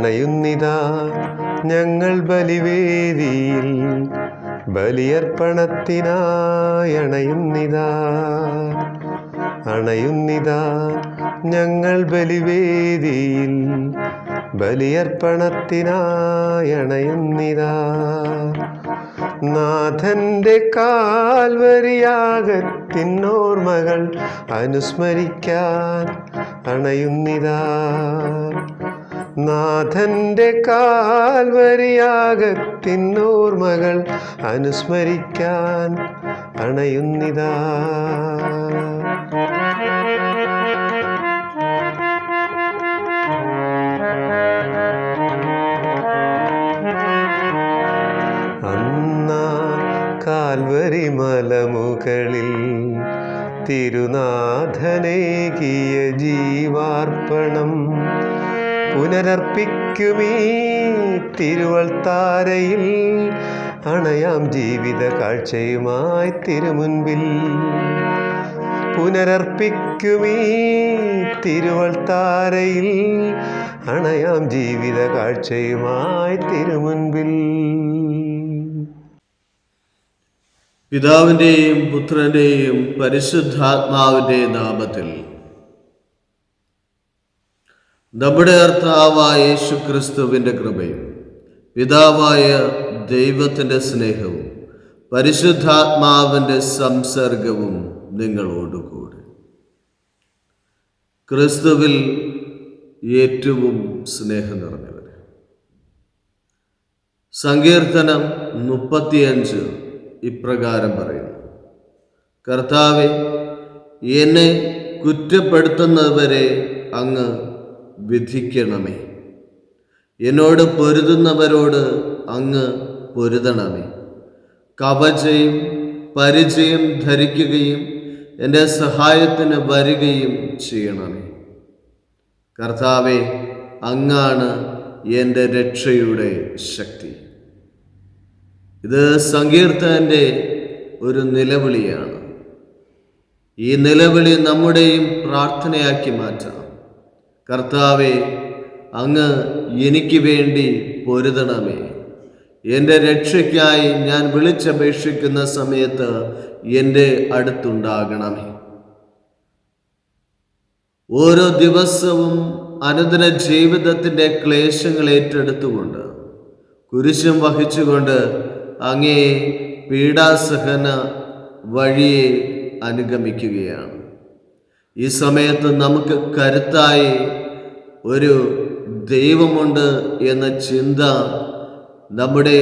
അണയുന്നിതാ ഞങ്ങൾ ബലിവേദിയിൽ, ബലിയർപ്പണത്തിനായി അണയുന്നിതാ. അണയുന്നിതാ ഞങ്ങൾ ബലിവേദിയിൽ, ബലിയർപ്പണത്തിനായി അണയുന്നിതാ. നാഥന്റെ കാൽവരിയാഗത്തിനോർമ്മകൾ അനുസ്മരിക്കാൻ അണയുന്നിതാ. നാഥന്റെ കാൽവരിയാഗത്തിനോർമ്മകൾ അനുസ്മരിക്കാൻ അണയുന്നിതാ. കാൽവരി മലമുകളിൽ തിരുനാഥനേകിയ ജീവാർപ്പണം പുനരർപ്പിക്കുമീ തിരുവൾത്താരയിൽ, അണയാം ജീവിത കാഴ്ചയുമായി തിരുമുൻപിൽ. പുനരർപ്പിക്കുമീ തിരുവൾത്താരയിൽ, അണയാം ജീവിത കാഴ്ചയുമായി തിരുമുൻപിൽ. പിതാവിൻ്റെയും പുത്രൻ്റെയും പരിശുദ്ധാത്മാവിൻ്റെയും നാമത്തിൽ നമ്മുടെ കർത്താവായ യേശുക്രിസ്തുവിൻ്റെ കൃപയും പിതാവായ ദൈവത്തിൻ്റെ സ്നേഹവും പരിശുദ്ധാത്മാവിൻ്റെ സംസർഗവും നിങ്ങളോടുകൂടി. ക്രിസ്തുവിൽ ഏറ്റവും സ്നേഹം നിറഞ്ഞവരെ, സങ്കീർത്തനം 35 ഇപ്രകാരം പറയുന്നു: കർത്താവേ, എന്നെ കുറ്റപ്പെടുത്തുന്നവരെ അങ്ങ് വിധിക്കണമേ. എന്നോട് പൊരുതുന്നവരോട് അങ്ങ് പൊരുതണമേ. കവചയും പരിചയം ധരിക്കുകയും എൻ്റെ സഹായത്തിന് വരികയും ചെയ്യണമേ. കർത്താവേ, അങ്ങാണ് എൻ്റെ രക്ഷയുടെ ശക്തി. ഇത് സങ്കീർത്തകൻ്റെ ഒരു നിലവിളിയാണ്. ഈ നിലവിളി നമ്മുടെയും പ്രാർത്ഥനയാക്കി മാറ്റാം. കർത്താവേ, അങ്ങ് എനിക്ക് വേണ്ടി പൊരുതണമേ. എൻ്റെ രക്ഷയ്ക്കായി ഞാൻ വിളിച്ചപേക്ഷിക്കുന്ന സമയത്ത് എൻ്റെ അടുത്തുണ്ടാകണമേ. ഓരോ ദിവസവും അനുദിന ജീവിതത്തിൻ്റെ ക്ലേശങ്ങൾ ഏറ്റെടുത്തുകൊണ്ട് കുരിശും വഹിച്ചുകൊണ്ട് അങ്ങേ പീഡാസഹന വഴിയെ അനുഗമിക്കുകയാണ്. ഈ സമയത്ത് നമുക്ക് കരുത്തായി ഒരു ദൈവമുണ്ട് എന്ന ചിന്ത നമ്മുടെ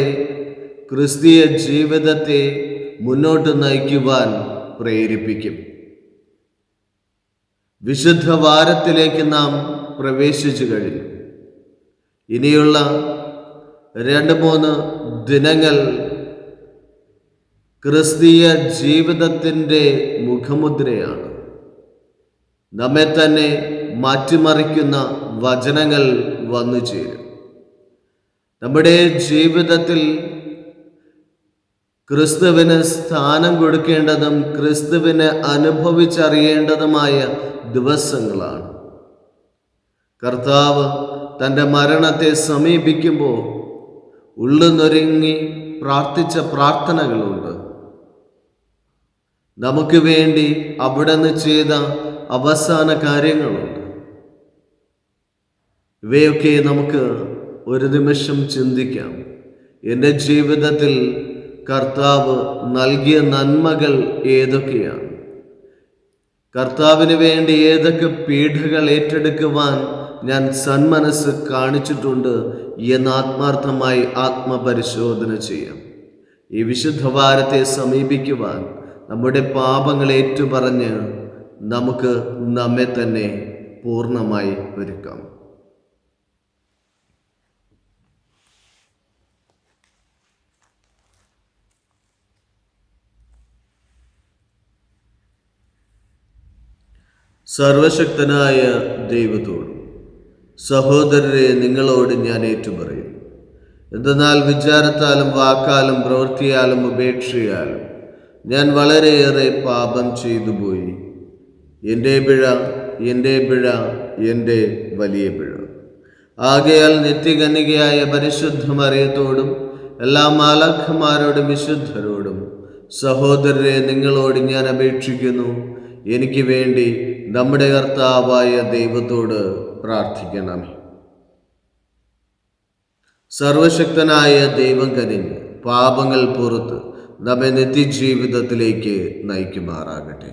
ക്രിസ്തീയ ജീവിതത്തെ മുന്നോട്ട് നയിക്കുവാൻ പ്രേരിപ്പിക്കും. വിശുദ്ധ വാരത്തിലേക്ക് നാം പ്രവേശിച്ചു കഴിഞ്ഞു. ഇനിയുള്ള 2-3 ദിനങ്ങൾ ക്രിസ്തീയ ജീവിതത്തിൻ്റെ മുഖമുദ്രയാണ്. നമ്മെ തന്നെ മാറ്റിമറിക്കുന്ന വചനങ്ങൾ വന്നു ചേരും. നമ്മുടെ ജീവിതത്തിൽ ക്രിസ്തുവിന് സ്ഥാനം കൊടുക്കേണ്ടതും ക്രിസ്തുവിനെ അനുഭവിച്ചറിയേണ്ടതുമായ ദിവസങ്ങളാണ്. കർത്താവ് തൻ്റെ മരണത്തെ സമീപിക്കുമ്പോൾ ഉള്ളുനൊരുങ്ങി പ്രാർത്ഥിച്ച പ്രാർത്ഥനകളുണ്ട്. നമുക്ക് വേണ്ടി അവിടുന്ന് ചെയ്ത അവസാന കാര്യങ്ങളുണ്ട്. ഇവയൊക്കെ നമുക്ക് ഒരു നിമിഷം ചിന്തിക്കാം. എൻ്റെ ജീവിതത്തിൽ കർത്താവ് നൽകിയ നന്മകൾ ഏതൊക്കെയാണ്? കർത്താവിന് വേണ്ടി ഏതൊക്കെ പീഡകൾ ഏറ്റെടുക്കുവാൻ ഞാൻ സന്മനസ് കാണിച്ചിട്ടുണ്ട് എന്ന് ആത്മാർത്ഥമായി ആത്മപരിശോധന ചെയ്യാം. ഈ വിശുദ്ധ വാരത്തെ സമീപിക്കുവാൻ നമ്മുടെ പാപങ്ങൾ ഏറ്റുപറഞ്ഞ് നമുക്ക് നമ്മെ തന്നെ പൂർണ്ണമായി ഒരുക്കാം. സർവശക്തനായ ദൈവത്തോടും സഹോദരരെ, നിങ്ങളോട് ഞാൻ ഏറ്റുപറയും. എന്തെന്നാൽ വിചാരത്താലും വാക്കാലും പ്രവൃത്തിയാലും ഉപേക്ഷയാലും ഞാൻ വളരെയേറെ പാപം ചെയ്തു പോയി. എൻ്റെ പിഴ, എൻ്റെ പിഴ, എൻ്റെ വലിയ പിഴ. ആകയാൽ നിത്യകന്യകയായ പരിശുദ്ധ മറിയത്തോടും എല്ലാ മാലാഖമാരോടും വിശുദ്ധരോടും സഹോദരരെ നിങ്ങളോട് ഞാൻ അപേക്ഷിക്കുന്നു, എനിക്ക് വേണ്ടി നമ്മുടെ കർത്താവായ ദൈവത്തോട് പ്രാർത്ഥിക്കണമേ. സർവശക്തനായ ദൈവം കനിഞ്ഞ് പാപങ്ങൾ പുറത്ത് നമ്മെ നിത്യജീവിതത്തിലേക്ക് നയിക്കുമാറാകട്ടെ.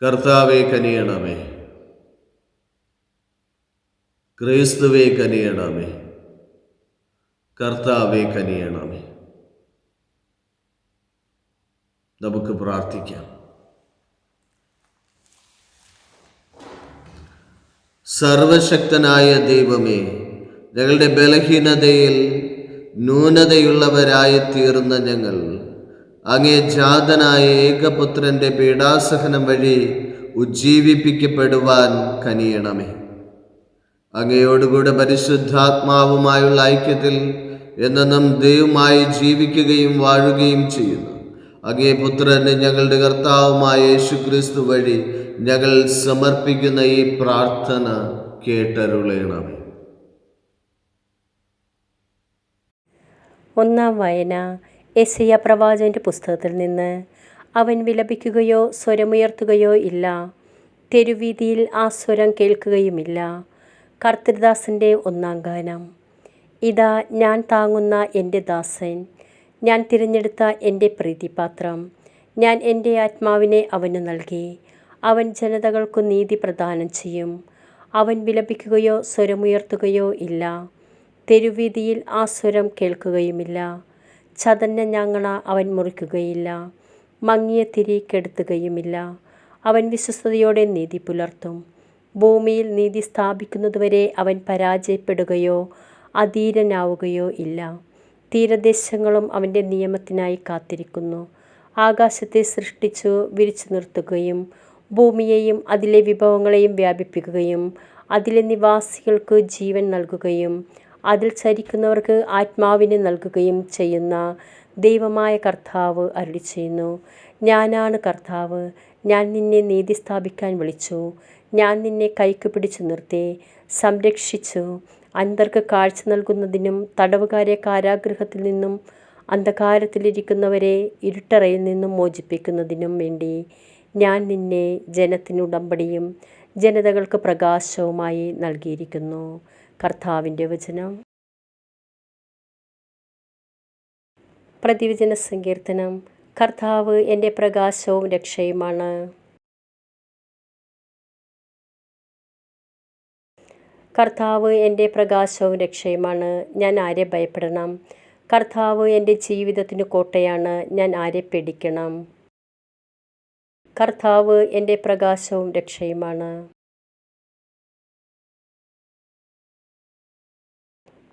കർത്താവേ കനിയണമേ. ക്രിസ്തുവേ കനിയണമേ. കർത്താവേ കനിയണമേ. നമുക്ക് പ്രാർത്ഥിക്കാം. സർവശക്തനായ ദൈവമേ, ഞങ്ങളുടെ ബലഹീനതയിൽ ന്യൂനതയുള്ളവരായി തീർന്ന ഞങ്ങൾ അങ്ങേ ജാതനായ ഏകപുത്രന്റെ പീഡാസഹനം വഴി ഉജ്ജീവിപ്പിക്കപ്പെടുവാൻ കനിയണമേ. അങ്ങയോടുകൂടെ പരിശുദ്ധാത്മാവുമായുള്ള ഐക്യത്തിൽ എന്നും ദൈവമായി ജീവിക്കുകയും വാഴുകയും ചെയ്യുന്നു അങ്ങേ പുത്രന് ഞങ്ങളുടെ കർത്താവുമായ യേശുക്രിസ്തു വഴി ഞങ്ങൾ സമർപ്പിക്കുന്ന ഈ പ്രാർത്ഥന കേട്ടരുളയണമേ. ഒന്നാം വായന യെശയ്യാ പ്രവാചകന്റെ പുസ്തകത്തിൽ നിന്ന്. അവൻ വിലപിക്കുകയോ സ്വരമുയർത്തുകയോ ഇല്ല, തെരുവീതിയിൽ ആ സ്വരം കേൾക്കുകയുമില്ല. കർത്തൃദാസൻ്റെ ഒന്നാം ഗാനം. ഇതാ ഞാൻ താങ്ങുന്ന എൻ്റെ ദാസൻ, ഞാൻ തിരഞ്ഞെടുത്ത എൻ്റെ പ്രീതിപാത്രം. ഞാൻ എൻ്റെ ആത്മാവിനെ അവനു നൽകി. അവൻ ജനതകൾക്കു നീതി പ്രദാനം ചെയ്യും. അവൻ വിലപിക്കുകയോ സ്വരമുയർത്തുകയോ ഇല്ല, തെരുവീതിയിൽ ആ സ്വരം കേൾക്കുകയുമില്ല. ചതഞ്ഞ ഞാങ്ങണ അവൻ മുറിക്കുകയില്ല, മങ്ങിയ തിരി കെടുത്തുകയുമില്ല. അവൻ വിശ്വസ്തയോടെ നീതി പുലർത്തും. ഭൂമിയിൽ നീതി സ്ഥാപിക്കുന്നതുവരെ അവൻ പരാജയപ്പെടുകയോ അധീരനാവുകയോ ഇല്ല. തീരദേശങ്ങളും അവൻ്റെ നിയമത്തിനായി കാത്തിരിക്കുന്നു. ആകാശത്തെ സൃഷ്ടിച്ചു വിരിച്ചു നിർത്തുകയും ഭൂമിയെയും അതിലെ വിഭവങ്ങളെയും വ്യാപിപ്പിക്കുകയും അതിലെ നിവാസികൾക്ക് ജീവൻ നൽകുകയും അതിൽ ചരിക്കുന്നവർക്ക് ആത്മാവിനെ നൽകുകയും ചെയ്യുന്ന ദൈവമായ കർത്താവ് അരുളിച്ചെയ്യുന്നു. ഞാനാണ് കർത്താവ്, ഞാൻ നിന്നെ നീതി സ്ഥാപിക്കാൻ വിളിച്ചു. ഞാൻ നിന്നെ കൈക്ക് പിടിച്ചു നിർത്തി സംരക്ഷിച്ചു. അന്ധർക്ക് കാഴ്ച നൽകുന്നതിനും തടവുകാരെ കാരാഗൃഹത്തിൽ നിന്നും അന്ധകാരത്തിലിരിക്കുന്നവരെ ഇരുട്ടറയിൽ നിന്നും മോചിപ്പിക്കുന്നതിനും വേണ്ടി ഞാൻ നിന്നെ ജനത്തിന് ഉടമ്പടിയും ജനതകൾക്ക് പ്രകാശവുമായി നൽകിയിരിക്കുന്നു. കർത്താവിൻ്റെ വചനം. പ്രതിവചന സങ്കീർത്തനം. കർത്താവ് എൻ്റെ പ്രകാശവും രക്ഷയുമാണ്. കർത്താവ് എൻ്റെ പ്രകാശവും രക്ഷയുമാണ്, ഞാൻ ആരെ ഭയപ്പെടണം? കർത്താവ് എൻ്റെ ജീവിതത്തിന് കോട്ടയാണ്, ഞാൻ ആരെ പേടിക്കണം? കർത്താവ് എൻ്റെ പ്രകാശവും രക്ഷയുമാണ്.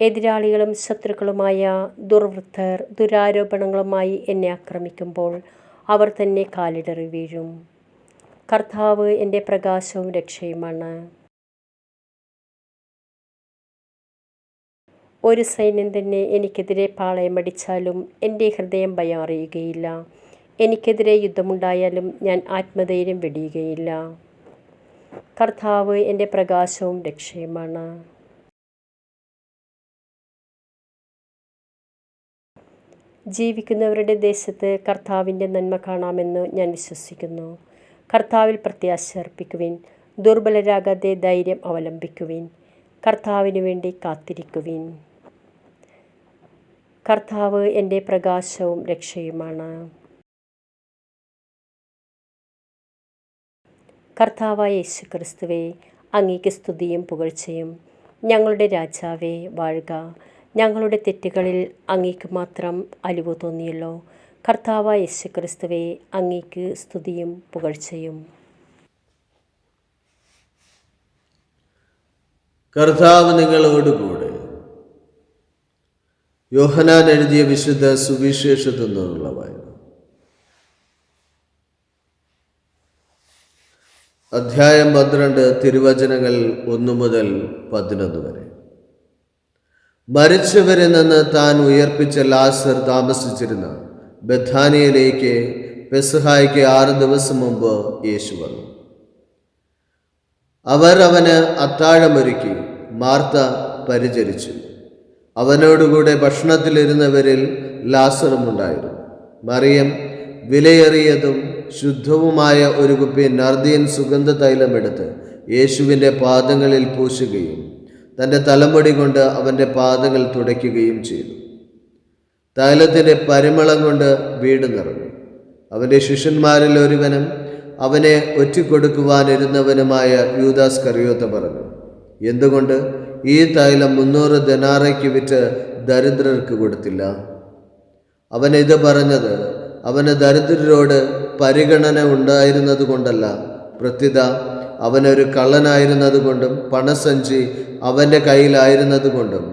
എതിരാളികളും ശത്രുക്കളുമായ ദുർവൃത്തർ ദുരാരോപണങ്ങളുമായി എന്നെ ആക്രമിക്കുമ്പോൾ അവർ തന്നെ കാലിടറി വീഴും. കർത്താവ് എൻ്റെ പ്രകാശവും രക്ഷയുമാണ്. ഒരു സൈന്യം തന്നെ എനിക്കെതിരെ പാളയമടിച്ചാലും എൻ്റെ ഹൃദയം ഭയം അറിയുകയില്ല. എനിക്കെതിരെ യുദ്ധമുണ്ടായാലും ഞാൻ ആത്മധൈര്യം വെടിയുകയില്ല. കർത്താവ് എൻ്റെ പ്രകാശവും രക്ഷയുമാണ്. ജീവിക്കുന്നവരുടെ ദേശത്ത് കർത്താവിൻ്റെ നന്മ കാണാമെന്ന് ഞാൻ വിശ്വസിക്കുന്നു. കർത്താവിൽ പ്രത്യാശ അർപ്പിക്കുവിൻ, ദുർബലരാകാതെ ധൈര്യം അവലംബിക്കുവിൻ. കർത്താവിനു വേണ്ടി കാത്തിരിക്കുവിൻ. കർത്താവ് എൻ്റെ പ്രകാശവും രക്ഷയുമാണ്. കർത്താവായ യേശുക്രിസ്തുവേ, അങ്ങേക്ക് സ്തുതിയും പുകഴ്ചയും. ഞങ്ങളുടെ രാജാവേ വാഴുക. ഞങ്ങളുടെ തെറ്റുകളിൽ അങ്ങേക്ക് മാത്രം അലിവു തോന്നിയല്ലോ. കർത്താവായ യേശുക്രിസ്തുവേ, അങ്ങേക്ക് സ്തുതിയും പുകഴ്ചയും. കർത്താവ് നിങ്ങളോടുകൂടെ. യോഹന്നാൻ എഴുതിയ വിശുദ്ധ സുവിശേഷത്തിൽ നിന്നുള്ള വായന. അധ്യായം 12, തിരുവചനങ്ങൾ 1 മുതൽ 11 വരെ. മരിച്ചവരിൽ നിന്ന് താൻ ഉയർപ്പിച്ച ലാസർ താമസിച്ചിരുന്ന ബഥാനിയയിലേക്ക് പെസഹായ്ക്ക് 6 ദിവസം മുമ്പ് യേശു വന്നു. അവർ അവന് അത്താഴമൊരുക്കി. മാർത്ത പരിചരിച്ചു. അവനോടുകൂടെ ഭക്ഷണത്തിലിരുന്നവരിൽ ലാസറും ഉണ്ടായിരുന്നു. മറിയം വിലയേറിയതും ശുദ്ധവുമായ ഒരു കുപ്പി നർദിയൻ സുഗന്ധ തൈലമെടുത്ത് യേശുവിൻ്റെ പാദങ്ങളിൽ പൂശുകയും തൻ്റെ തലമുടി കൊണ്ട് അവൻ്റെ പാദങ്ങൾ തുടയ്ക്കുകയും ചെയ്തു. തൈലത്തിൻ്റെ പരിമളം കൊണ്ട് വീട് നിറഞ്ഞു. അവൻ്റെ ശിഷ്യന്മാരിൽ ഒരുവനും അവനെ ഒറ്റിക്കൊടുക്കുവാനിരുന്നവനുമായ യൂദാസ് കറിയോത്ത പറഞ്ഞു, എന്തുകൊണ്ട് ഈ തൈലം 300 ദനാറയ്ക്ക് വിറ്റ് ദരിദ്രർക്ക് കൊടുത്തില്ല? അവൻ ഇത് പറഞ്ഞത് അവന് ദരിദ്രരോട് പരിഗണന ഉണ്ടായിരുന്നത് കൊണ്ടല്ല, പ്രത്യുത അവനൊരു കള്ളനായിരുന്നത് കൊണ്ടും പണസഞ്ചി അവൻ്റെ കയ്യിലായിരുന്നത് കൊണ്ടും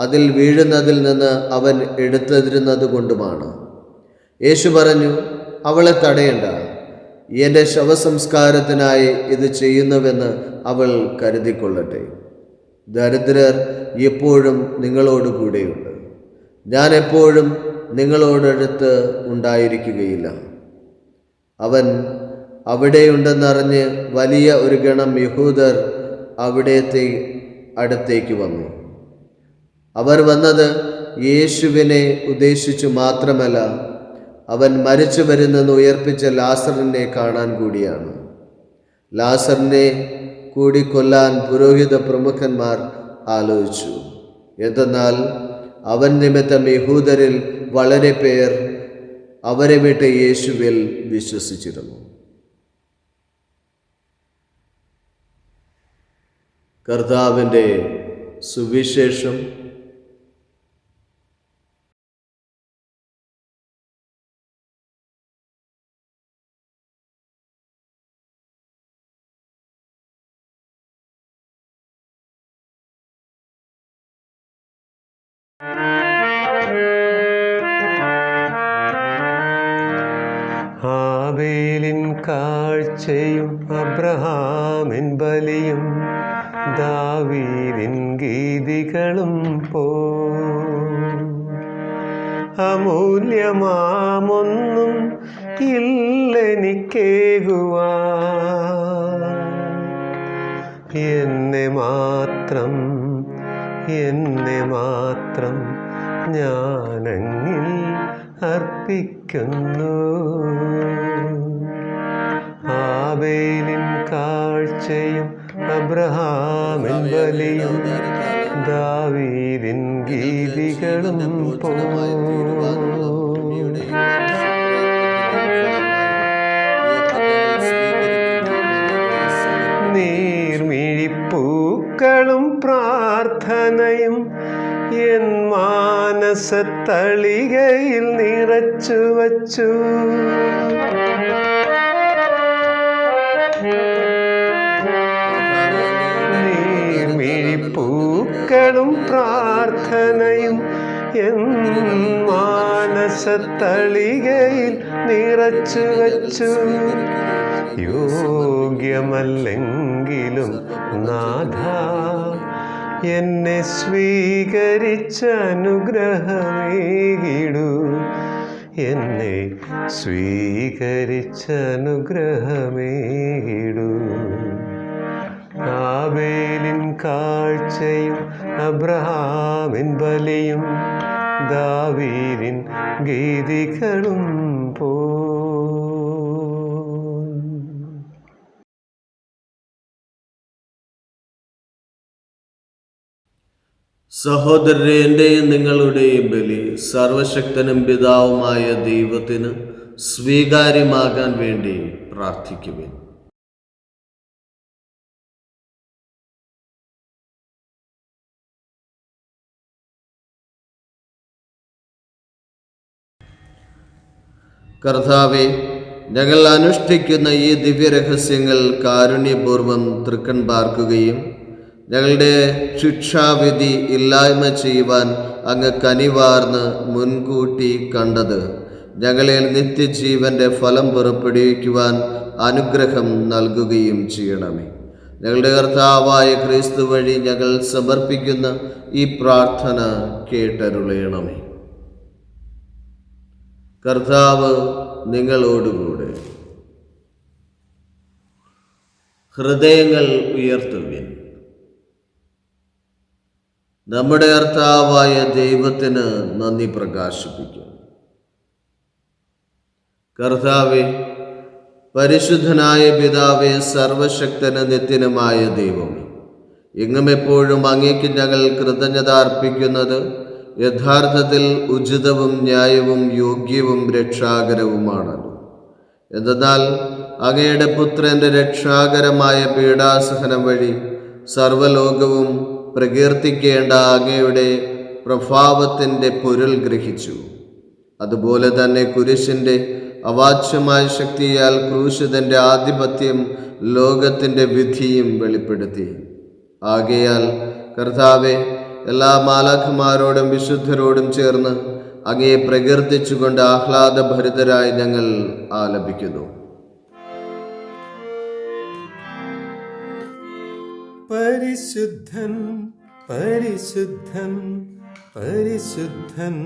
അതിൽ വീഴുന്നതിൽ നിന്ന് അവൻ എടുത്തിരുന്നത് കൊണ്ടുമാണ്. യേശു പറഞ്ഞു, അവളെ തടയണ്ട. എൻ്റെ ശവസംസ്കാരത്തിനായി ഇത് ചെയ്യുന്നുവെന്ന് അവൾ കരുതിക്കൊള്ളട്ടെ. ദരിദ്രർ എപ്പോഴും നിങ്ങളോട് കൂടെയുണ്ട്. ഞാൻ എപ്പോഴും നിങ്ങളോടടുത്ത് ഉണ്ടായിരിക്കുകയില്ല. അവൻ അവിടെയുണ്ടെന്നറിഞ്ഞ് വലിയ ഒരു ഗണം യഹൂദർ അടുത്തേക്ക് വന്നു. അവർ വന്നത് യേശുവിനെ ഉദ്ദേശിച്ചു മാത്രമല്ല, അവൻ മരിച്ചു വരുന്നെന്ന് ഉയർപ്പിച്ച ലാസറിനെ കാണാൻ കൂടിയാണ്. ലാസറിനെ കൂടി കൊല്ലാൻ പുരോഹിത പ്രമുഖന്മാർ ആലോചിച്ചു. എന്തെന്നാൽ അവൻ നിമിത്തം യഹൂദരിൽ വളരെ പേർ അവരെ വിട്ട് യേശുവിൽ വിശ്വസിച്ചിരുന്നു. കർത്താവിൻ്റെ സുവിശേഷം. ആബേലിൻ കാഴ്ചയും അബ്രഹാമിൻ ബലിയും ദാവീദിൻ ഗീതികളും അമൂല്യമാമൊന്നും ഇല്ലെനിക്കേകുവാൻ, എന്നെ മാത്രം ഞാനങ്ങിൽ അർപ്പിക്കുന്നു. ആബേലിൻ കാഴ്ചയും അബ്രഹാമിൻ ബലിയും ദാവീദിൻ ഗീതികളും നീർമിഴിപ്പൂക്കളും പ്രാർത്ഥനയും എൻ മാനസത്തളികയിൽ നിറച്ചു വച്ചു. നീർമിഴിപ്പൂക്കളും പ്രാർത്ഥനയും എൻ മാനസത്തളികയിൽ നിറച്ചു വച്ചു. യോഗ്യമല്ലെങ്കിലും നാഥ, എന്നെ സ്വീകരിച്ച അനുഗ്രഹമേകിടൂ, എന്നെ സ്വീകരിച്ച അനുഗ്രഹമേകിടൂ. ആബേലിൻ കാഴ്ചയും അബ്രഹാമിൻ ബലിയും ദാവീദിൻ ഗീതികളും സഹോദരരെ, എൻ്റെയും നിങ്ങളുടെയും ബലി സർവശക്തനും പിതാവുമായ ദൈവത്തിന് സ്വീകാര്യമാകാൻ വേണ്ടി പ്രാർത്ഥിക്കുവിൻ. കർത്താവേ, ഞങ്ങൾ അനുഷ്ഠിക്കുന്ന ഈ ദിവ്യരഹസ്യങ്ങൾ കാരുണ്യപൂർവ്വം തൃക്കൺ പാർക്കുകയും ഞങ്ങളുടെ ശിക്ഷാവിധി ഇല്ലായ്മ ചെയ്യുവാൻ അങ്ങ് കനിവാർന്ന് മുൻകൂട്ടി കണ്ടത് ഞങ്ങളിൽ നിത്യജീവൻ്റെ ഫലം പുറപ്പെടുവിക്കുവാൻ അനുഗ്രഹം നൽകുകയും ചെയ്യണമേ. ഞങ്ങളുടെ കർത്താവായ ക്രിസ്തു വഴി ഞങ്ങൾ സമർപ്പിക്കുന്ന ഈ പ്രാർത്ഥന കേട്ടരുളയണമേ. കർത്താവ് നിങ്ങളോടുകൂടെ. ഹൃദയങ്ങൾ ഉയർത്തുവിൻ. നമ്മുടെ കർത്താവായ ദൈവത്തിന് നന്ദി പ്രകാശിപ്പിക്കും. കർത്താവേ, പരിശുദ്ധനായ പിതാവേ, സർവശക്തന് നിത്യനുമായ ദൈവമേ, എങ്ങും എപ്പോഴും അങ്ങേക്ക് ഞങ്ങൾ കൃതജ്ഞത അർപ്പിക്കുന്നത് യഥാർത്ഥത്തിൽ ഉചിതവും ന്യായവും യോഗ്യവും രക്ഷാകരവുമാണല്ലോ. എന്തെന്നാൽ അങ്ങയുടെ പുത്രന്റെ രക്ഷാകരമായ പീഡാസഹനം വഴി സർവലോകവും പ്രകീർത്തിക്കേണ്ട അങ്ങയുടെ പ്രഭാവത്തിൻ്റെ പൊരുൾ ഗ്രഹിച്ചു. അതുപോലെ തന്നെ കുരിശിൻ്റെ അവാച്യമായ ശക്തിയാൽ ക്രൂശിതൻ്റെ ആധിപത്യം ലോകത്തിൻ്റെ വിധിയും വെളിപ്പെടുത്തി. ആകയാൽ കർത്താവെ, എല്ലാ മാലാഖമാരോടും വിശുദ്ധരോടും ചേർന്ന് അങ്ങയെ പ്രകീർത്തിച്ചുകൊണ്ട് ആഹ്ലാദഭരിതരായി ഞങ്ങൾ ആലപിക്കുന്നു. പരിശുദ്ധൻ പരിശുദ്ധൻ പരിശുദ്ധൻ,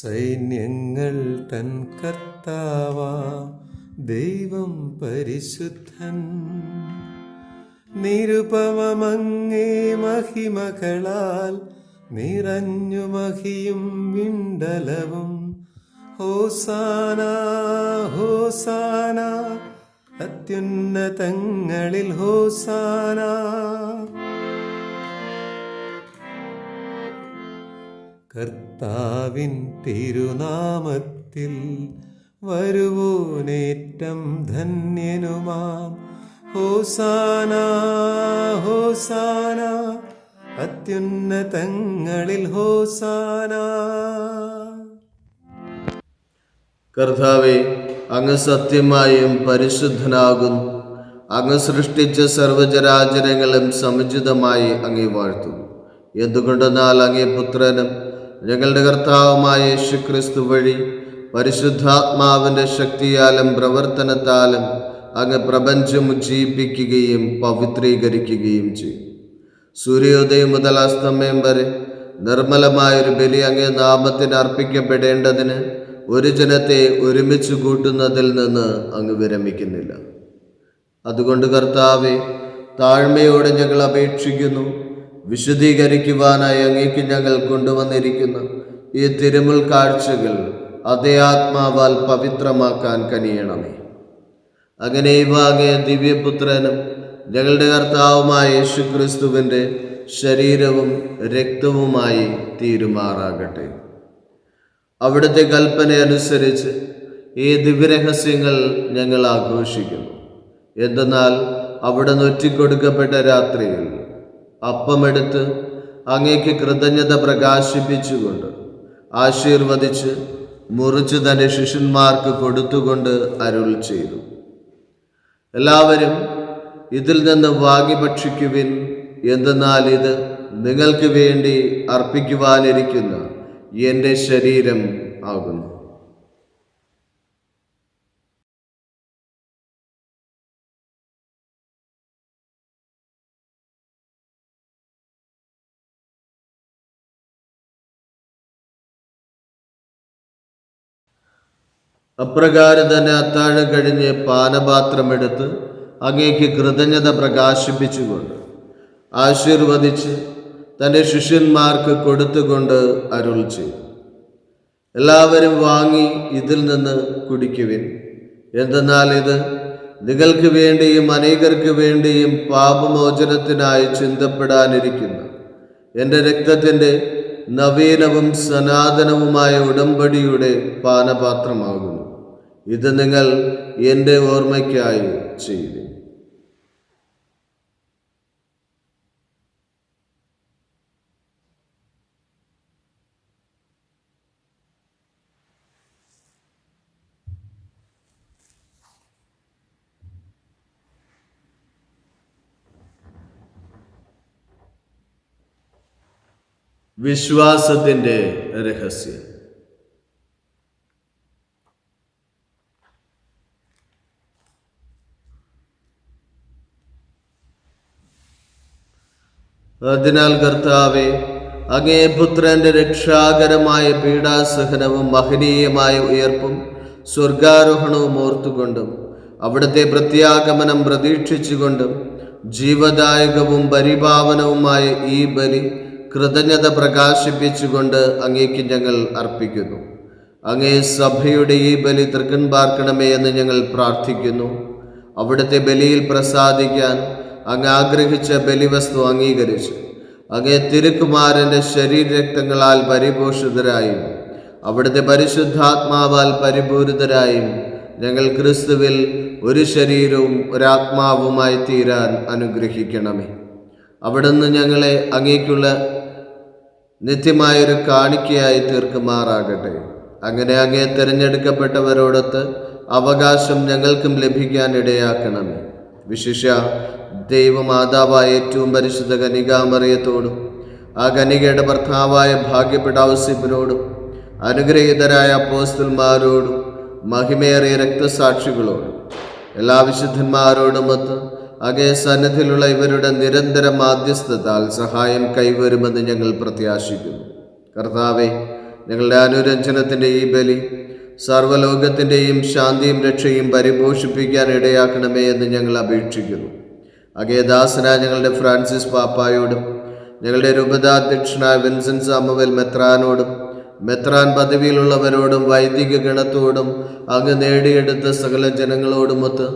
സൈന്യങ്ങൾ തൻ കർത്താവാ ദൈവം പരിശുദ്ധൻ. നിരുപമങ്ങേ മഹിമകളാൽ നിറഞ്ഞു മഹിയും വിണ്ടലവും. ഹോസാന ഹോസാന, അത്യുന്നതങ്ങളിൽ ഹോസാന. കർത്താവിൻ തിരുനാമത്തിൽ വരുവോനേറ്റം ധന്യനുമാം. ഹോസാന ഹോസാന, അത്യുന്നതങ്ങളിൽ ഹോസാന. കർത്താവേ, അങ്ങ് സത്യമായും പരിശുദ്ധനാകുന്നു. അങ്ങ് സൃഷ്ടിച്ച സർവചരാചരങ്ങളും സമുചിതമായി അങ്ങേ വാഴ്ത്തുന്നു. എന്തുകൊണ്ടെന്നാൽ അങ്ങേ പുത്രനും ഞങ്ങളുടെ കർത്താവുമായ യേശുക്രിസ്തു വഴി പരിശുദ്ധാത്മാവിൻ്റെ ശക്തിയാലും പ്രവർത്തനത്താലും അങ്ങ് പ്രപഞ്ചം ഉജ്ജീവിപ്പിക്കുകയും പവിത്രീകരിക്കുകയും ചെയ്യും. സൂര്യോദയം മുതൽ അസ്തമയം വരെ നിർമ്മലമായൊരു ബലി അങ്ങേ നാമത്തിന് അർപ്പിക്കപ്പെടേണ്ടതിന് ഒരു ജനത്തെ ഒരുമിച്ച് കൂട്ടുന്നതിൽ നിന്ന് അങ്ങ് വിരമിക്കുന്നില്ല. അതുകൊണ്ട് കർത്താവെ, താഴ്മയോടെ ഞങ്ങൾ അപേക്ഷിക്കുന്നു. വിശുദ്ധീകരിക്കുവാനായി അങ്ങേക്ക് ഞങ്ങൾ കൊണ്ടുവന്നിരിക്കുന്ന ഈ തിരുമുൽ കാഴ്ചകൾ അതേ ആത്മാവാൽ പവിത്രമാക്കാൻ കനിയണമേ. അങ്ങനെ ഇവ അങ്ങേ ദിവ്യപുത്രനും ഞങ്ങളുടെ കർത്താവുമായ യേശുക്രിസ്തുവിൻ്റെ ശരീരവും രക്തവുമായി തീരുമാറാകട്ടെ. അവിടുത്തെ കൽപ്പന അനുസരിച്ച് ഈ ദിവ്യരഹസ്യങ്ങൾ ഞങ്ങൾ ആഘോഷിക്കുന്നു. എന്തെന്നാൽ അവിടെ ഒറ്റിക്കൊടുക്കപ്പെട്ട രാത്രിയിൽ അപ്പമെടുത്ത് അങ്ങേക്ക് കൃതജ്ഞത പ്രകാശിപ്പിച്ചുകൊണ്ട് ആശീർവദിച്ച് മുറിച്ച് തൻ്റെ ശിഷ്യന്മാർക്ക് കൊടുത്തുകൊണ്ട് അരുൾ ചെയ്തു, എല്ലാവരും ഇതിൽ നിന്ന് വാങ്ങി ഭക്ഷിക്കുവിൻ. എന്തെന്നാൽ ഇത് നിങ്ങൾക്ക് വേണ്ടി അർപ്പിക്കുവാനിരിക്കുന്ന എൻ്റെ ശരീരം ആകുന്നു. അപ്രകാരം തന്നെ അത്താഴം കഴിഞ്ഞ് പാനപാത്രമെടുത്ത് അങ്ങേക്ക് കൃതജ്ഞത പ്രകാശിപ്പിച്ചുകൊണ്ട് ആശീർവദിച്ച് തൻ്റെ ശിഷ്യന്മാർക്ക് കൊടുത്തുകൊണ്ട് അരുൾ ചെയ്തു, എല്ലാവരും വാങ്ങി ഇതിൽ നിന്ന് കുടിക്കുവിൻ. എന്തെന്നാൽ ഇത് നിങ്ങൾക്ക് വേണ്ടിയും അനേകർക്ക് വേണ്ടിയും പാപമോചനത്തിനായി ചിന്തപ്പെടാനിരിക്കുന്ന എൻ്റെ രക്തത്തിൻ്റെ നവീനവും സനാതനവുമായ ഉടമ്പടിയുടെ പാനപാത്രമാകുന്നു. ഇത് നിങ്ങൾ എൻ്റെ ഓർമ്മയ്ക്കായി ചെയ്യുവിൻ. വിശ്വാസത്തിൻ്റെ രഹസ്യം. അതിനാൽ കർത്താവേ, അങ്ങേ പുത്രന്റെ രക്ഷാകരമായ പീഡാസഹനവും മഹനീയമായ ഉയർപ്പും സ്വർഗാരോഹണവും ഓർത്തുകൊണ്ടും അവിടുത്തെ പ്രത്യാഗമനം പ്രതീക്ഷിച്ചുകൊണ്ടും ജീവദായകവും പരിപാവനവുമായ ഈ ബലി കൃതജ്ഞത പ്രകാശിപ്പിച്ചുകൊണ്ട് അങ്ങേക്ക് ഞങ്ങൾ അർപ്പിക്കുന്നു. അങ്ങേ സഭയുടെ ഈ ബലി തൃക്കൺ പാർക്കണമേ എന്ന് ഞങ്ങൾ പ്രാർത്ഥിക്കുന്നു. അവിടുത്തെ ബലിയിൽ പ്രസാദിക്കാൻ അങ്ങ് ആഗ്രഹിച്ച ബലിവസ്തു അംഗീകരിച്ച് അങ്ങേ തിരുക്കുമാരൻ്റെ ശരീരരക്തങ്ങളാൽ പരിപോഷിതരായും അവിടുത്തെ പരിശുദ്ധാത്മാവാൽ പരിപൂരിതരായും ഞങ്ങൾ ക്രിസ്തുവിൽ ഒരു ശരീരവും ഒരാത്മാവുമായി തീരാൻ അനുഗ്രഹിക്കണമേ. അവിടുന്ന് ഞങ്ങളെ അങ്ങേക്കുള്ള നിത്യമായൊരു കാണിക്കയായി തീർക്കുമാറാകട്ടെ. അങ്ങനെ അങ്ങേ തിരഞ്ഞെടുക്കപ്പെട്ടവരോടൊത്ത് അവകാശം ഞങ്ങൾക്കും ലഭിക്കാൻ ഇടയാക്കണമേ. വിശിഷ്യ ദൈവമാതാവായ ഏറ്റവും പരിശുദ്ധ കന്യകാമറിയത്തോടും ആ കന്യകയുടെ ഭർത്താവായ ഭാഗ്യപ്പെട്ട ഔസിപ്പിനോടും അനുഗ്രഹീതരായ അപ്പോസ്തലന്മാരോടും മഹിമേറിയ രക്തസാക്ഷികളോടും എല്ലാ വിശുദ്ധന്മാരോടുമൊത്ത് അങ്ങേ സന്നിധിയിലുള്ള ഇവരുടെ നിരന്തര മാധ്യസ്ഥത്താൽ സഹായം കൈവരുമെന്ന് ഞങ്ങൾ പ്രത്യാശിക്കുന്നു. കർത്താവെ, ഞങ്ങളുടെ അനുരഞ്ജനത്തിൻ്റെ ഈ ബലി സർവ്വലോകത്തിൻ്റെയും ശാന്തിയും രക്ഷയും പരിപോഷിപ്പിക്കാൻ ഇടയാക്കണമേ എന്ന് ഞങ്ങൾ അപേക്ഷിക്കുന്നു. അങ്ങേ ദാസനായ ഞങ്ങളുടെ ഫ്രാൻസിസ് പാപ്പായോടും ഞങ്ങളുടെ രൂപതാധ്യക്ഷനായ വിൻസെന്റ് സാമുവേൽ മെത്രാനോടും മെത്രാൻ പദവിയിലുള്ളവരോടും വൈദിക ഗണത്തോടും അങ്ങ് നേടിയെടുത്ത സകല ജനങ്ങളോടുമൊത്ത്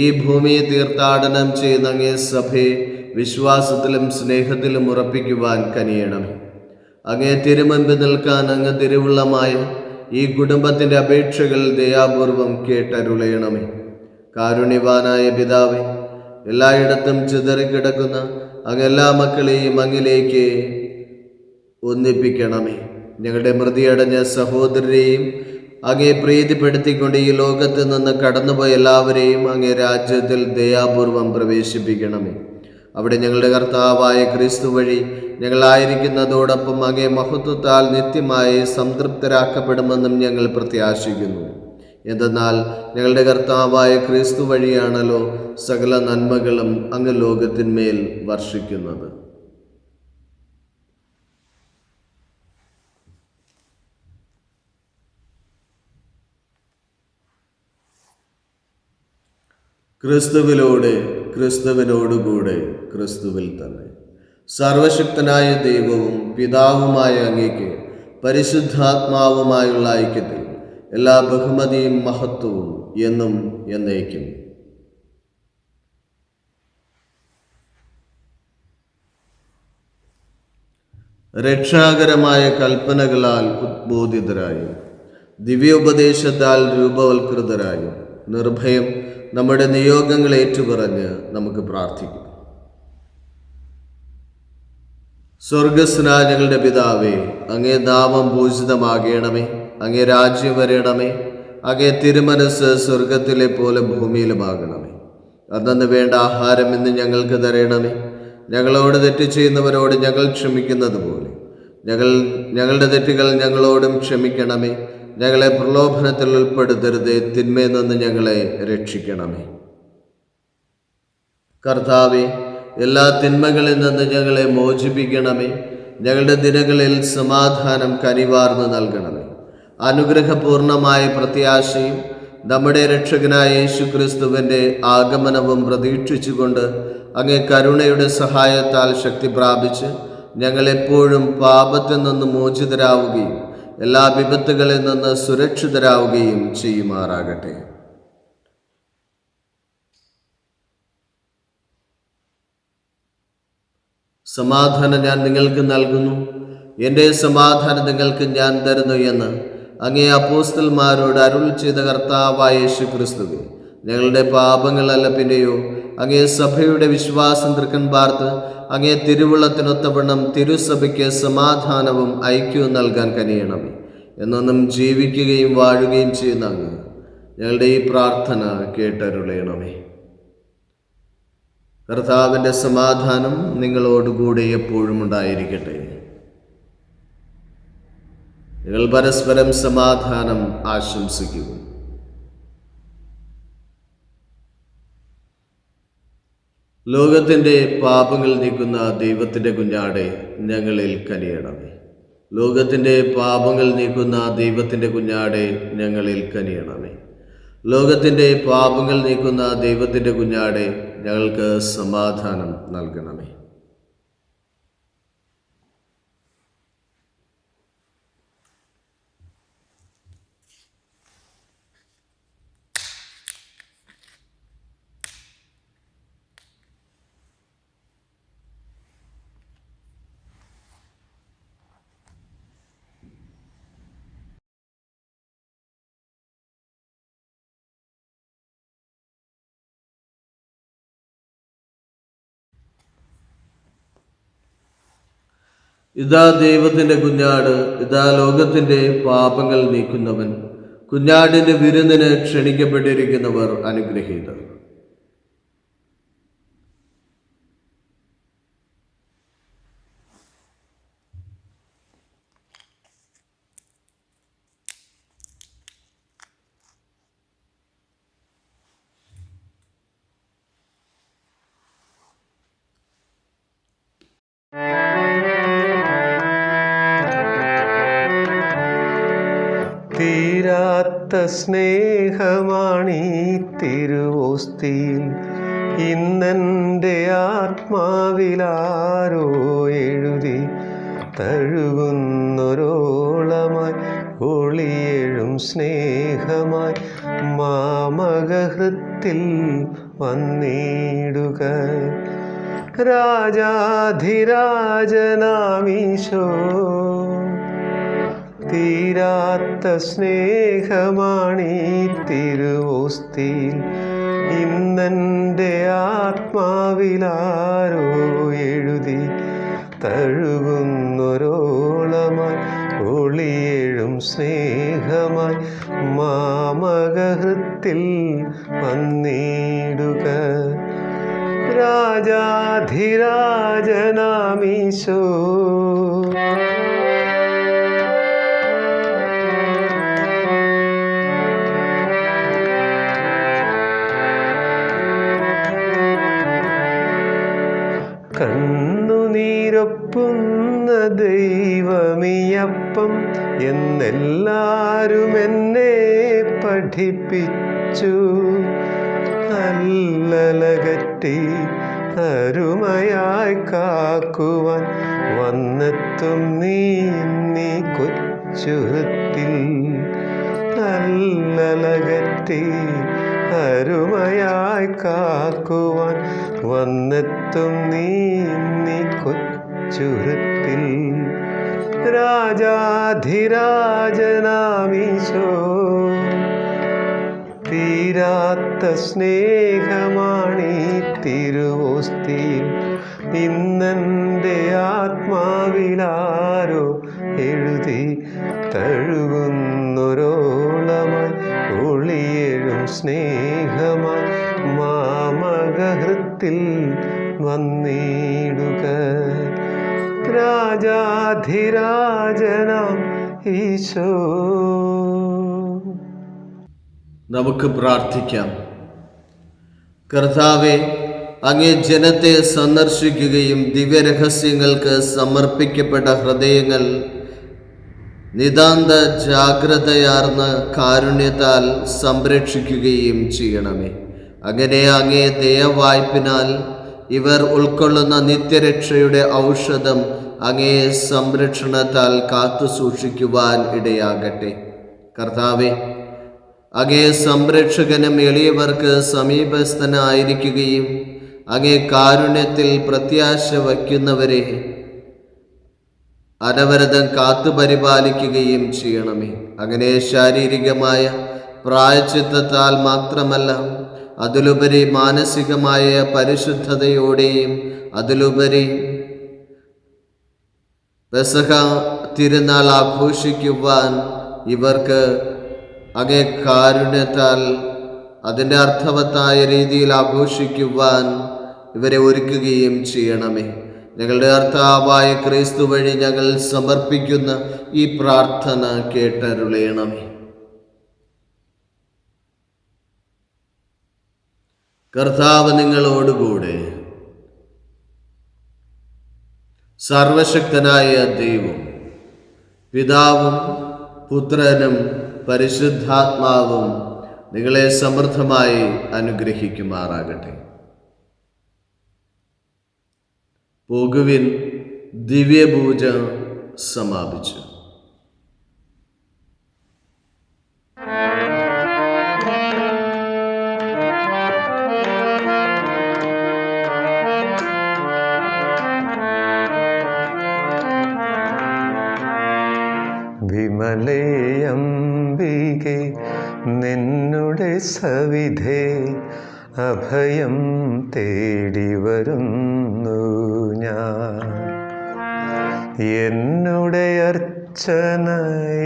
ഈ ഭൂമിയെ തീർത്ഥാടനം ചെയ്യുന്ന അങ്ങേ സഭയെ വിശ്വാസത്തിലും സ്നേഹത്തിലും ഉറപ്പിക്കുവാൻ കനിയണമേ. അങ്ങേ തിരുമുൻപ് നിൽക്കാൻ അങ്ങ് തിരുവുള്ളമായ ഈ കുടുംബത്തിൻ്റെ അപേക്ഷകൾ ദയാപൂർവം കേട്ടരുളയണമേ. കാരുണ്യവാനായ പിതാവേ, എല്ലായിടത്തും ചിതറിക്കിടക്കുന്ന അങ്ങ് എല്ലാ മക്കളെയും അങ്ങിലേക്ക് ഒന്നിപ്പിക്കണമേ. ഞങ്ങളുടെ മൃതിയടഞ്ഞ സഹോദരരെയും അങ്ങേ പ്രീതിപ്പെടുത്തിക്കൊണ്ട് ഈ ലോകത്ത് നിന്ന് കടന്നുപോയ എല്ലാവരെയും അങ്ങേ രാജ്യത്തിൽ ദയാപൂർവം പ്രവേശിപ്പിക്കണമേ. അവിടെ ഞങ്ങളുടെ കർത്താവായ ക്രിസ്തു വഴി ഞങ്ങളായിരിക്കുന്നതോടൊപ്പം അങ്ങേ മഹത്വത്താൽ നിത്യമായി സംതൃപ്തരാക്കപ്പെടുമെന്നും ഞങ്ങൾ പ്രത്യാശിക്കുന്നു. എന്തെന്നാൽ ഞങ്ങളുടെ കർത്താവായ ക്രിസ്തു വഴിയാണല്ലോ സകല നന്മകളും അങ്ങ് ലോകത്തിന്മേൽ വർഷിക്കുന്നത്. ക്രിസ്തുവിലൂടെ, ക്രിസ്തുവിനോടുകൂടെ, ക്രിസ്തുവിൽ തന്നെ സർവശക്തനായ ദൈവവും പിതാവുമായ അങ്ങേക്ക് പരിശുദ്ധാത്മാവുമായുള്ള ഐക്യത്തിൽ എല്ലാ ബഹുമതിയും മഹത്വവും എന്നും എന്നേക്കും. രക്ഷാകരമായ കൽപ്പനകളാൽ ഉദ്ബോധിതരായും ദിവ്യോപദേശത്താൽ രൂപവൽകൃതരായും നിർഭയം നമ്മുടെ നിയോഗങ്ങൾ ഏറ്റുപറഞ്ഞ് നമുക്ക് പ്രാർത്ഥിക്കാം. സ്വർഗസ്നായ ഞങ്ങളുടെ പിതാവേ, അങ്ങേ നാമം പൂജിതമാകണമേ. അങ്ങേ രാജ്യം വരണമേ. അങ്ങേ തിരുമനസ് സ്വർഗത്തിലെ പോലെ ഭൂമിയിലുമാകണമേ. അന്നു വേണ്ട ആഹാരം ഇന്ന് ഞങ്ങൾക്ക് തരണമേ. ഞങ്ങളോട് തെറ്റ് ചെയ്യുന്നവരോട് ഞങ്ങൾ ക്ഷമിക്കുന്നത് പോലെ ഞങ്ങളുടെ തെറ്റുകൾ ഞങ്ങളോടും ക്ഷമിക്കണമേ. ഞങ്ങളെ പ്രലോഭനത്തിൽ ഉൾപ്പെടുത്തരുതേ, തിന്മയിൽ നിന്ന് ഞങ്ങളെ രക്ഷിക്കണമേ. കർത്താവേ, എല്ലാ തിന്മകളിൽ നിന്ന് ഞങ്ങളെ മോചിപ്പിക്കണമേ. ഞങ്ങളുടെ ദിനങ്ങളിൽ സമാധാനം കനിവാർന്ന് നൽകണമേ. അനുഗ്രഹപൂർണമായ പ്രത്യാശയും നമ്മുടെ രക്ഷകനായ യേശുക്രിസ്തുവിൻ്റെ ആഗമനവും പ്രതീക്ഷിച്ചുകൊണ്ട് അങ്ങേ കരുണയുടെ സഹായത്താൽ ശക്തി പ്രാപിച്ച് ഞങ്ങളെപ്പോഴും പാപത്തിൽ നിന്ന് മോചിതരാവുകയും എല്ലാ വിപത്തുകളിൽ നിന്ന് സുരക്ഷിതരാവുകയും ചെയ്യുമാറാകട്ടെ. സമാധാനം ഞാൻ നിങ്ങൾക്ക് നൽകുന്നു, എൻ്റെ സമാധാനം നിങ്ങൾക്ക് ഞാൻ തരുന്നു എന്ന് അങ്ങേ അപ്പോസ്തലന്മാരോട് അരുൾ ചെയ്ത കർത്താവായ യേശുക്രിസ്തുവേ, ഞങ്ങളുടെ പാപങ്ങളല്ല പിന്നെയോ അങ്ങേ സഭയുടെ വിശ്വാസം തൃക്കൺ പാർത്ത് അങ്ങേ തിരുവുള്ളത്തിനൊത്തവണ്ണം തിരുസഭയ്ക്ക് സമാധാനവും ഐക്യവും നൽകാൻ കനിയണമേ. എന്നൊന്നും ജീവിക്കുകയും വാഴുകയും ചെയ്യുന്ന അങ്ങ് ഞങ്ങളുടെ ഈ പ്രാർത്ഥന കേട്ടരുളയണമേ. കർത്താവിൻ്റെ സമാധാനം നിങ്ങളോടുകൂടെ എപ്പോഴും ഉണ്ടായിരിക്കട്ടെ. നിങ്ങൾ പരസ്പരം സമാധാനം ആശംസിക്കുക. ലോകത്തിൻ്റെ പാപങ്ങൾ നീക്കുന്ന ദൈവത്തിൻ്റെ കുഞ്ഞാടെ ഞങ്ങളിൽ കനിയണമേ. ലോകത്തിൻ്റെ പാപങ്ങൾ നീക്കുന്ന ദൈവത്തിൻ്റെ കുഞ്ഞാടെ ഞങ്ങളിൽ കനിയണമേ. ലോകത്തിൻ്റെ പാപങ്ങൾ നീക്കുന്ന ദൈവത്തിൻ്റെ കുഞ്ഞാടെ ഞങ്ങൾക്ക് സമാധാനം നൽകണമേ. ഇതാ ദൈവത്തിൻ്റെ കുഞ്ഞാട്, ഇതാ ലോകത്തിൻ്റെ പാപങ്ങൾ നീക്കുന്നവൻ. കുഞ്ഞാടിൻ്റെ വിരുന്നിന് ക്ഷണിക്കപ്പെട്ടിരിക്കുന്നവർ അനുഗ്രഹീതർ. തീരാത്ത സ്നേഹമാണീ തിരുവോസ്തിയിൽ ഇന്നെൻ്റെ ആത്മാവിലാരോ എഴുതി തഴുകുന്നൊരോളമായി ഒളിയേഴും സ്നേഹമായി മാമകഹൃത്തിൽ വന്നിടുക. രാജാധിരാജനാമീശോ, തീരാത്ത സ്നേഹമാണീ തിരുവോസ്തിയിൽ ഇന്നെൻ്റെ ആത്മാവിലാരോ എഴുതി തഴുകുന്നൊരോളമായി ഒളിയേഴും സ്നേഹമായി മാമകഹൃത്തിൽ വന്നിടുക. രാജാധിരാജനാമീശോ, കണ്ണുനീരൊപ്പുന്ന ദൈവമീയപ്പം എന്നെല്ലാരും എന്നെ പഠിപ്പിച്ചു. അല്ലലകറ്റി അരുമയായി കാക്കുവാൻ വന്നെത്തും നീ കൊച്ചുഹൃത്തിൽ. അല്ലലകറ്റി അരുമയായി കാക്കുവാൻ വന്നെത്തും നീ കൊച്ചുഹൃത്തിൽ. രാജാധിരാജനാമീശോ, തീരാത്ത സ്നേഹമാണീ തിരുവോസ്തിയിൽ ഇന്നെൻ്റെ ആത്മാവിലാരോ എഴുതി തഴുകുന്നൊരോളമായി ഒളിയേഴും സ്നേഹമായി മാമകഹൃത്തിൽ വന്നിടുക. രാജാധിരാജനാം ഈശോ. നമുക്ക് പ്രാർത്ഥിക്കാം. കർത്താവേ, അങ്ങേ ജനത്തെ സന്ദർശിക്കുകയും ദിവ്യരഹസ്യങ്ങൾക്ക് സമർപ്പിക്കപ്പെട്ട ഹൃദയങ്ങൾ നിതാന്ത ജാഗ്രതയാർന്ന കാരുണ്യത്താൽ സംരക്ഷിക്കുകയും ചെയ്യണമേ. അങ്ങനെ അങ്ങേ ദയവായ്പിനാൽ ഇവർ ഉൾക്കൊള്ളുന്ന നിത്യരക്ഷയുടെ ഔഷധം അങ്ങേ സംരക്ഷണത്താൽ കാത്തു സൂക്ഷിക്കുവാൻ ഇടയാകട്ടെ. കർത്താവേ, അങ്ങേ സംരക്ഷകനും എളിയവർക്ക് സമീപസ്ഥനായിരിക്കുകയും അങ്ങേ കാരുണ്യത്തിൽ പ്രത്യാശ വയ്ക്കുന്നവരെ അനവരതം കാത്തുപരിപാലിക്കുകയും ചെയ്യണമേ. അങ്ങനെ ശാരീരികമായ പ്രായശ്ചിത്തത്താൽ മാത്രമല്ല, അതിലുപരി മാനസികമായ പരിശുദ്ധതയോടെയും അതിലുപരി പെസഹ തിരുനാൾ ആഘോഷിക്കുവാൻ ഇവർക്ക് അങ്ങേ കാരുണ്യത്താൽ അതിൻ്റെ അർത്ഥവത്തായ രീതിയിൽ ആഘോഷിക്കുവാൻ ഇവരെ ഒരുക്കുകയും ചെയ്യണമേ. ഞങ്ങളുടെ കർത്താവായ ക്രിസ്തു വഴി ഞങ്ങൾ സമർപ്പിക്കുന്ന ഈ പ്രാർത്ഥന കേട്ടരുളയണമേ. കർത്താവ് നിങ്ങളോടുകൂടെ. സർവശക്തനായ ദൈവം പിതാവും പുത്രനും പരിശുദ്ധാത്മാവും നിങ്ങളെ സമൃദ്ധമായി അനുഗ്രഹിക്കുമാറാകട്ടെ. പോകുവിൻ, ദിവ്യപൂജ സമാപിച്ചു. വിമലേ അംബികെ നിന്നുടെ സവിധേ അഭയം തേടി വരുന്നു ഞാൻ. എന്നുടെ അർച്ചന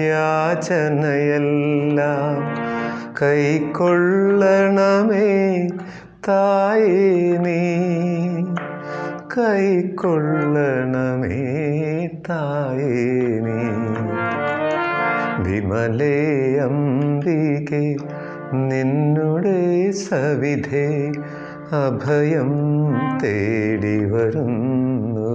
യാചനയെല്ലാം കൈക്കൊള്ളണമേ തായേ നീ, കൈക്കൊള്ളണമേ തായേ നീ. വിമലേ അംബികെ നിന്നുടെ സവിധേ അഭയം തേടി വരുന്നു